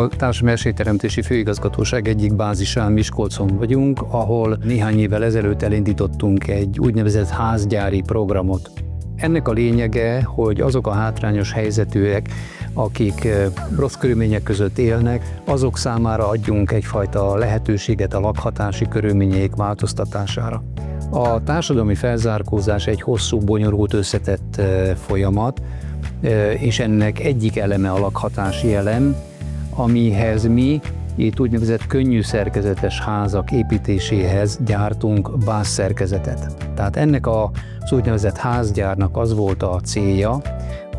A Társadalmi Esélyteremtési Főigazgatóság egyik bázisán Miskolcon vagyunk, ahol néhány évvel ezelőtt elindítottunk egy úgynevezett házgyári programot. Ennek a lényege, hogy azok a hátrányos helyzetűek, akik rossz körülmények között élnek, azok számára adjunk egyfajta lehetőséget a lakhatási körülményeik változtatására. A társadalmi felzárkózás egy hosszú, bonyolult, összetett folyamat, és ennek egyik eleme a lakhatási elem, amihez mi itt úgynevezett könnyű szerkezetes házak építéséhez gyártunk bázszerkezetet. Tehát ennek az úgynevezett házgyárnak az volt a célja,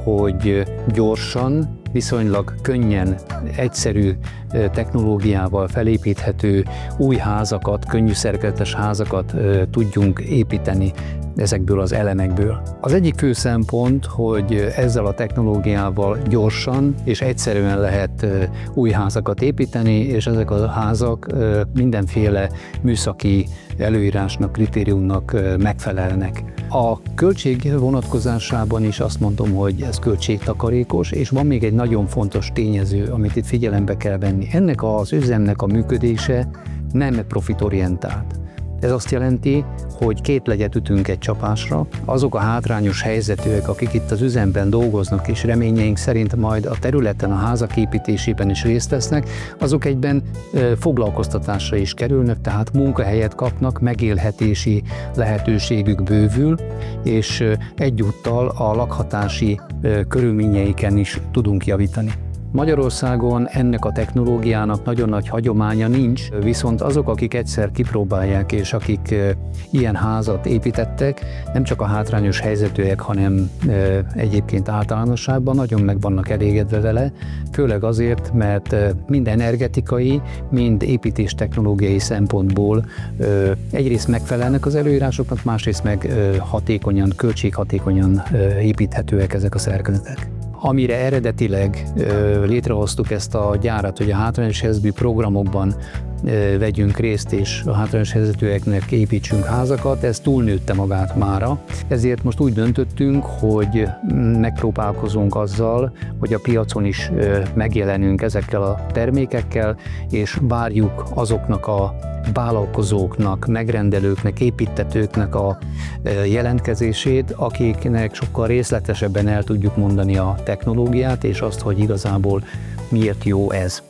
hogy gyorsan, viszonylag könnyen, egyszerű technológiával felépíthető új házakat, könnyű szerkezetes házakat tudjunk építeni ezekből az elemekből. Az egyik fő szempont, hogy ezzel a technológiával gyorsan és egyszerűen lehet új házakat építeni, és ezek a házak mindenféle műszaki előírásnak, kritériumnak megfelelnek. A költség vonatkozásában is azt mondom, hogy ez költségtakarékos, és van még egy nagyon fontos tényező, amit itt figyelembe kell venni. Ennek az üzemnek a működése nem profitorientált. Ez azt jelenti, hogy két legyet ütünk egy csapásra. Azok a hátrányos helyzetűek, akik itt az üzemben dolgoznak, és reményeink szerint majd a területen, a házak építésében is részt vesznek, azok egyben foglalkoztatásra is kerülnek, tehát munkahelyet kapnak, megélhetési lehetőségük bővül, és egyúttal a lakhatási körülményeiken is tudunk javítani. Magyarországon ennek a technológiának nagyon nagy hagyománya nincs, viszont azok, akik egyszer kipróbálják, és akik ilyen házat építettek, nem csak a hátrányos helyzetűek, hanem egyébként általánosságban nagyon meg vannak elégedve vele, főleg azért, mert mind energetikai, mind építéstechnológiai szempontból egyrészt megfelelnek az előírásoknak, másrészt meg hatékonyan, költséghatékonyan építhetőek ezek a szerkezetek. Amire eredetileg létrehoztuk ezt a gyárat, hogy a hátrányos helyzetű programokban vegyünk részt, és a hátrányos helyzetűeknek építsünk házakat, ez túlnőtte magát mára. Ezért most úgy döntöttünk, hogy megpróbálkozunk azzal, hogy a piacon is megjelenünk ezekkel a termékekkel, és várjuk azoknak a vállalkozóknak, megrendelőknek, építtetőknek a jelentkezését, akiknek sokkal részletesebben el tudjuk mondani a technológiát, és azt, hogy igazából miért jó ez.